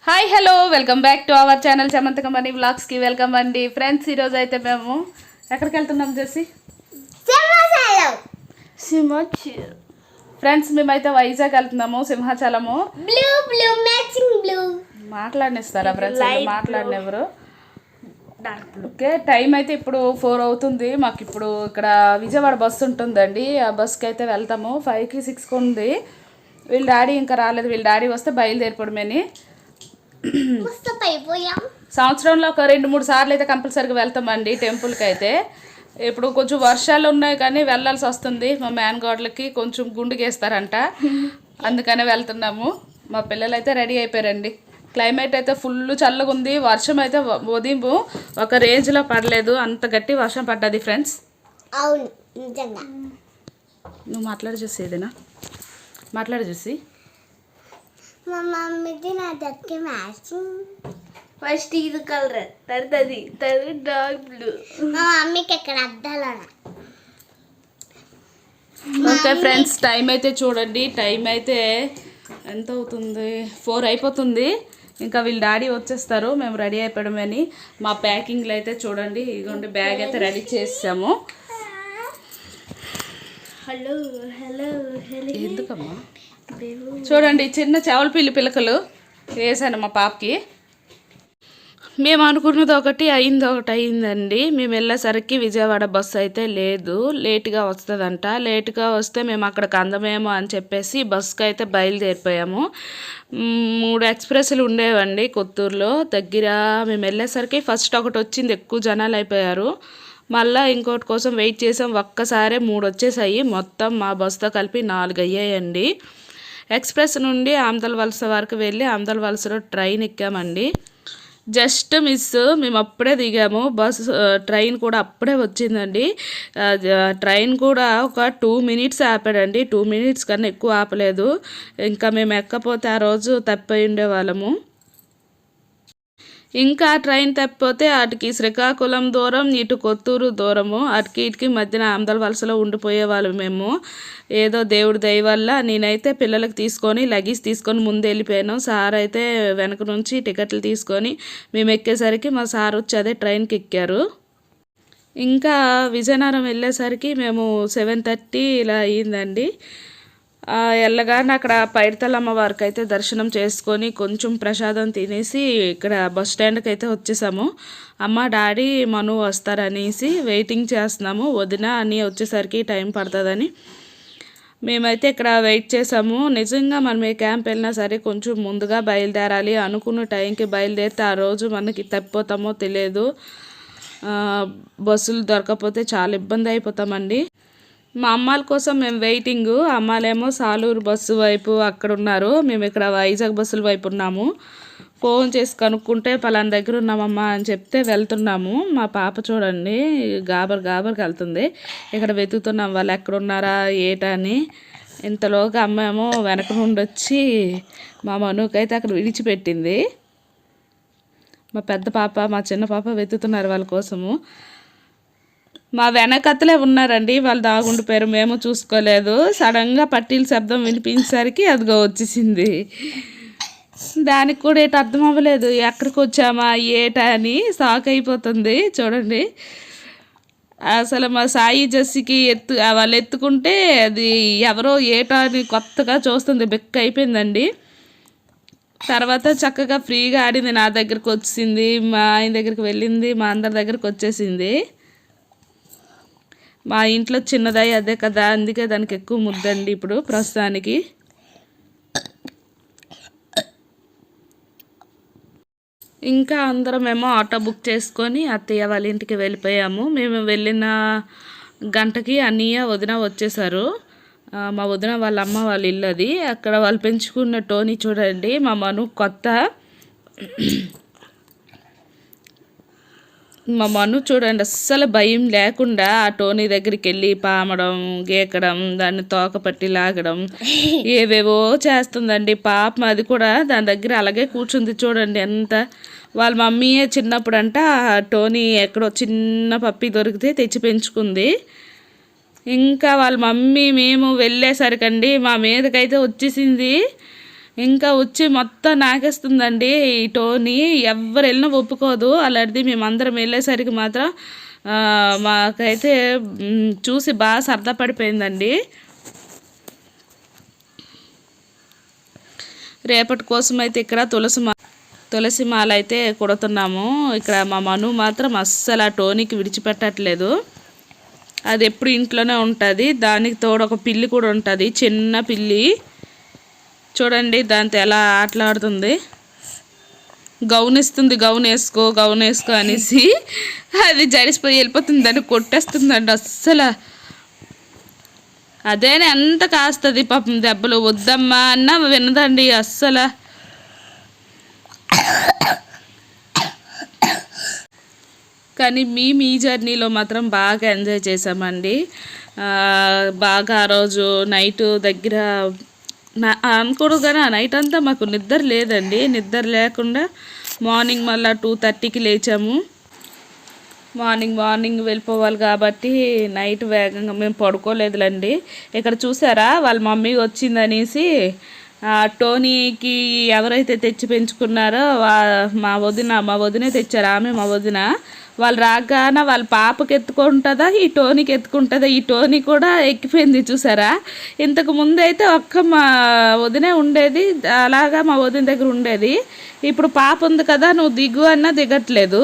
Hi hello welcome back to our channel Samanthakam money వ్లాగ్స్కి welcome అండి friends. ఈరోజు అయితే మేము ఎక్కడికి వెళ్తున్నాం చేసి ఫ్రెండ్స్ మేమైతే వైజాగ్ వెళ్తున్నాము, సింహాచలము. మాట్లాడినిస్తారా ఫ్రెండ్స్? మాట్లాడినెవరు? ఓకే, టైం అయితే ఇప్పుడు 4 అవుతుంది. మాకు ఇప్పుడు ఇక్కడ విజయవాడ బస్సు ఉంటుందండి. ఆ బస్కి అయితే వెళ్తాము. 5కి 6కి ఉంది. వీళ్ళ డాడీ ఇంకా రాలేదు. వీళ్ళ డాడీ వస్తే బయలుదేరిపోవడమేని. సంవత్సరంలో ఒక 2-3 సార్లు అయితే కంపల్సరీగా వెళ్తామండి టెంపుల్కి అయితే. ఇప్పుడు కొంచెం వర్షాలు ఉన్నాయి కానీ వెళ్ళాల్సి వస్తుంది. మా మేనగాడ్లకి కొంచెం గుండుగేస్తారంట, అందుకనే వెళ్తున్నాము. మా పిల్లలు అయితే రెడీ అయిపోయారండి. క్లైమేట్ అయితే ఫుల్ చల్లగా ఉంది. వర్షం అయితే ఉదయం ఒక రేంజ్లో పడలేదు, అంత గట్టి వర్షం పడ్డది ఫ్రెండ్స్. అవును, నిజంగా. నువ్వు మాట్లాడి చూసి ఏదైనా మాట్లాడి చూసి. మా మమ్మీది నా దగ్గర మ్యాచింగ్. ఫస్ట్ ఇది కలర్, తర్వాత డార్క్ బ్లూ. మా మమ్మీకి ఎక్కడ అద్దాల. ఓకే ఫ్రెండ్స్, టైం అయితే చూడండి. టైం అయితే ఎంత అవుతుంది? 4 అయిపోతుంది. ఇంకా వీళ్ళ డాడీ వచ్చేస్తారు. మేము రెడీ అయిపోవడమని. మా ప్యాకింగ్లు అయితే చూడండి. ఇదిగోండి బ్యాగ్ అయితే రెడీ చేసాము. Hello hello hello. ఎందుకమ్మా? చూడండి చిన్న చెవల పిల్లకలు వేసాను మా పాపకి. మేము అనుకున్నది ఒకటి అయిందండి. మేము వెళ్ళేసరికి విజయవాడ బస్సు అయితే లేదు, లేట్గా వస్తుందంట. లేట్గా వస్తే మేము అక్కడికి అందమేమో అని చెప్పేసి బస్సుకి అయితే బయలుదేరిపోయాము. 3 ఎక్స్ప్రెస్లు ఉండేవండి కొత్తూరులో దగ్గర. మేము వెళ్ళేసరికి ఫస్ట్ ఒకటి వచ్చింది, ఎక్కువ జనాలు అయిపోయారు. మళ్ళీ ఇంకోటి కోసం వెయిట్ చేసాం. ఒక్కసారే 3 వచ్చేసాయి. మొత్తం మా బస్సుతో కలిపి 4 అయ్యాయండి. ఎక్స్ప్రెస్ నుండి ఆమదల వలస వరకు వెళ్ళి ఆమదల వలసలో ట్రైన్ ఎక్కామండి. జస్ట్ మిస్, మేము అప్పుడే దిగాము. ట్రైన్ కూడా అప్పుడే వచ్చిందండి. ట్రైన్ కూడా ఒక 2 మినిట్స్ ఆపాడండి. 2 మినిట్స్ కన్నా ఎక్కువ ఆపలేదు. ఇంకా మేము ఎక్కపోతే ఆ రోజు తప్పిపోయి ఉండేవాళ్ళము. ఇంకా ట్రైన్ తప్పిపోతే అటుకి శ్రీకాకుళం దూరం, ఇటు కొత్తూరు దూరము. అటుకి ఇటుకి మధ్యన ఆమదల వలసలో ఉండిపోయేవాళ్ళు మేము. ఏదో దేవుడి దయ వల్ల నేనైతే పిల్లలకి తీసుకొని లగేజ్ తీసుకొని ముందు వెళ్ళిపోయాను. సార్ అయితే వెనక నుంచి టికెట్లు తీసుకొని మేము ఎక్కేసరికి మా సార్ వచ్చి అదే ట్రైన్కి ఎక్కారు. ఇంకా విజయనగరం వెళ్ళేసరికి మేము 7:30 ఇలా అయ్యిందండి. వెళ్ళగానే అక్కడ పైడితల్లమ్మ వారికి అయితే దర్శనం చేసుకొని కొంచెం ప్రసాదం తినేసి ఇక్కడ బస్ స్టాండ్కి అయితే వచ్చేసాము. అమ్మ డాడీ మను వస్తారనేసి వెయిటింగ్ చేస్తున్నాము. వదిన అని వచ్చేసరికి టైం పడుతుందని మేమైతే ఇక్కడ వెయిట్ చేసాము. నిజంగా మనం ఏ క్యాంప్ వెళ్ళినా సరే కొంచెం ముందుగా బయలుదేరాలి. అనుకున్న టైంకి బయలుదేరితే ఆ రోజు మనకి తప్పిపోతామో తెలియదు. బస్సులు దొరకకపోతే చాలా ఇబ్బంది అయిపోతామండి. మా అమ్మాల కోసం మేము వెయిటింగు. అమ్మాలేమో సాలూరు బస్సు వైపు అక్కడ ఉన్నారు. మేము ఇక్కడ వైజాగ్ బస్సుల వైపు ఉన్నాము. ఫోన్ చేసి కనుక్కుంటే పలానా దగ్గర ఉన్నామమ్మా అని చెప్తే వెళ్తున్నాము. మా పాప చూడండి గాబర్కి వెళ్తుంది. ఇక్కడ వెతుకుతున్నాం వాళ్ళు ఎక్కడ ఉన్నారా ఏటా అని. ఇంతలోగా అమ్మేమో వెనక నుండి వచ్చి మా మనుకైతే అక్కడ విడిచిపెట్టింది. మా పెద్ద పాప మా చిన్న పాప వెతుకుతున్నారు వాళ్ళ కోసము. మా వెనకతలే ఉన్నారండి, వాళ్ళు దాగుండిపోయారు. మేము చూసుకోలేదు. సడన్గా పట్టీల శబ్దం వినిపించేసరికి అదిగో వచ్చేసింది. దానికి కూడా ఏట అర్థం అవ్వలేదు, ఎక్కడికి వచ్చామా ఏటా అని షాక్ అయిపోతుంది. చూడండి అసలు మా సాయి జస్సికి వాళ్ళు ఎత్తుకుంటే అది ఎవరో ఏటా అని కొత్తగా చూస్తుంది. బెక్క అయిపోయిందండి. తర్వాత చక్కగా ఫ్రీగా ఆడింది. నా దగ్గరికి వచ్చింది, మా ఆయన దగ్గరికి వెళ్ళింది, మా అందరి దగ్గరికి వచ్చేసింది. మా ఇంట్లో చిన్నదై అదే కదా, అందుకే దానికి ఎక్కువ ముద్దండి ఇప్పుడు ప్రస్తుతానికి. ఇంకా అందరమేమో ఆటో బుక్ చేసుకొని అత్తయ్య వాళ్ళ ఇంటికి వెళ్ళిపోయాము. మేము వెళ్ళిన గంటకి అన్నయ్య వదిన వచ్చేసారు. మా వదిన వాళ్ళ అమ్మ వాళ్ళ ఇల్లు అది. అక్కడ వాళ్ళు పెంచుకున్న టోనీ చూడండి. మా మను కొత్త. మా మను చూడండి అస్సలు భయం లేకుండా ఆ టోనీ దగ్గరికి వెళ్ళి పామడం, గీకడం, దాన్ని తోకపట్టి లాగడం, ఏవేవో చేస్తుందండి పాపం. అది కూడా దాని దగ్గర అలాగే కూర్చుంది చూడండి ఎంత. వాళ్ళ మమ్మీయే చిన్నప్పుడంట టోనీ ఎక్కడో చిన్న పప్పి దొరికితే తెచ్చి పెంచుకుంది. ఇంకా వాళ్ళ మమ్మీ మేము వెళ్ళేసరికండి మా మీదకైతే వచ్చేసింది. ఇంకా వచ్చి మొత్తం నాకేస్తుందండి ఈ టోనీ. ఎవరు వెళ్ళినా ఒప్పుకోదు. అలాంటిది మేమందరం వెళ్ళేసరికి మాత్రం మాకైతే చూసి బాగా సరదా పడిపోయిందండి. రేపటి కోసం అయితే ఇక్కడ తులసి మాల అయితే కొడుతున్నాము. ఇక్కడ మా మను మాత్రం అస్సలు ఆ టోనీకి విడిచిపెట్టట్లేదు. అది ఎప్పుడు ఇంట్లోనే ఉంటుంది. దానికి తోడు ఒక పిల్లి కూడా ఉంటుంది, చిన్న పిల్లి. చూడండి దాంతో ఎలా ఆటలాడుతుంది. గౌన్ వేసుకో అనేసి అది జడిసిపోయి వెళ్ళిపోతుంది. దాన్ని కొట్టేస్తుందండి. అస్సలు అదేనే అంత కాస్తుంది పాపం దెబ్బలు. వద్దమ్మా అన్న వినదండి అస్సలు. కానీ మేము ఈ జర్నీలో మాత్రం బాగా ఎంజాయ్ చేసామండి. బాగా ఆ రోజు నైట్ దగ్గర అనుకోడు కానీ ఆ నైట్ అంతా మాకు నిద్ర లేదండి. నిద్ర లేకుండా మార్నింగ్ మళ్ళీ 2:30కి లేచాము. మార్నింగ్ వెళ్ళిపోవాలి కాబట్టి నైట్ వేగంగా మేము పడుకోలేదులండి. ఇక్కడ చూసారా వాళ్ళ మమ్మీ వచ్చిందనేసి టోనీకి ఎవరైతే తెచ్చి పెంచుకున్నారో మా వదినే తెచ్చారు. ఆమె మా వదిన. వాళ్ళు రాగానే వాళ్ళ పాపకి ఎత్తుకుంటుందా, ఈ టోనీకి ఎత్తుకుంటుందా. ఈ టోనీ కూడా ఎక్కిపోయింది చూసారా. ఇంతకు ముందు అయితే ఒక్క మా వదినే ఉండేది. అలాగా మా వదిన దగ్గర ఉండేది. ఇప్పుడు పాప ఉంది కదా, నువ్వు దిగు అన్నా దిగట్లేదు.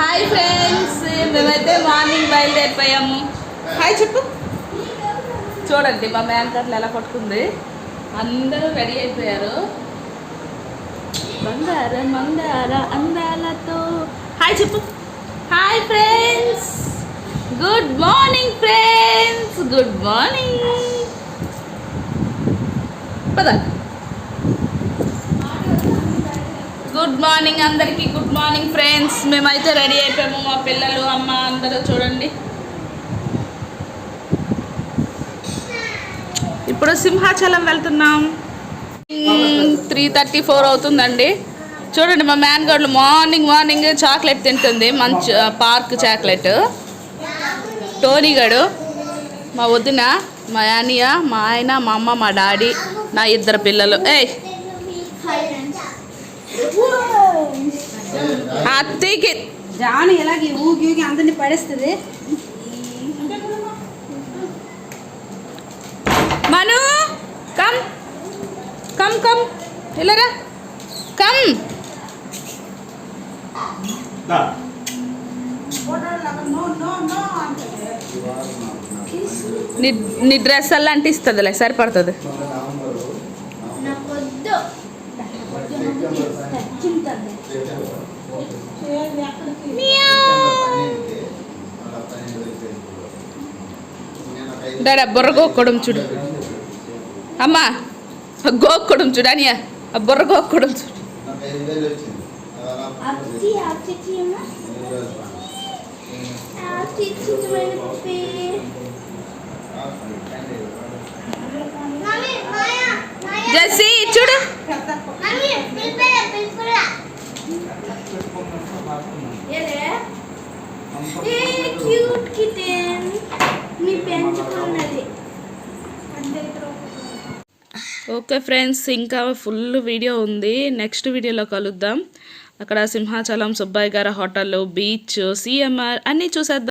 హాయ్ ఫ్రెండ్స్, మేమైతే మార్నింగ్ బయలుదేరిపోయాము. హాయ్ చెప్పు. చూడండి మా మ్యాన్కట్లు ఎలా పట్టుకుంది. అందరూ రెడీ అయిపోయారు. మందార అందాలతో. హాయ్ చెప్పు. Hi friends, good morning friends, good morning. పద. గుడ్ మార్నింగ్ అందరికీ. Good morning friends. మేమైతే రెడీ అయిపోయాము. మా పిల్లలు, అమ్మ అందరూ చూడండి. ఇప్పుడు సింహాచలం వెళ్తున్నాం. 3:34 అవుతుందండి. చూడండి మా మ్యాన్ గర్ల్ మార్నింగ్ చాక్లెట్ తింటుంది. మంచి పార్క్ చాక్లెట్. టోనీ గడు, మా వదిన, మా యానియ, మా ఆయన, మా అమ్మ, మా డాడీ, నా 2 పిల్లలు. అత్తయ్యకి జాను ఎలాగే ఊగి అందరినీ పడేస్తుంది. మను కమ్ కమ్ కమ్ ఇలారా కమ్. నీ డ్రెస్ అలా అంటే ఇస్తుందిలే, సరిపడుతుంది. డాడా బుర్ర గోక్కడం చూడు. అమ్మా గోక్కడం చూడు. అనియా బుర్ర గోక్కడం చూడు. జెస్సీ చూడు. క్యూట్ కిటెన్ మీ పెంచుకున్నది. ఓకే ఫ్రెండ్స్, ఇంకా ఫుల్ వీడియో ఉంది. నెక్స్ట్ వీడియోలో కలుద్దాం. అక్కడ సింహాచలం సుబ్బయ్య గారి హోటల్, బీచ్, సిఎంఆర్ అన్నీ చూసేద్దాం.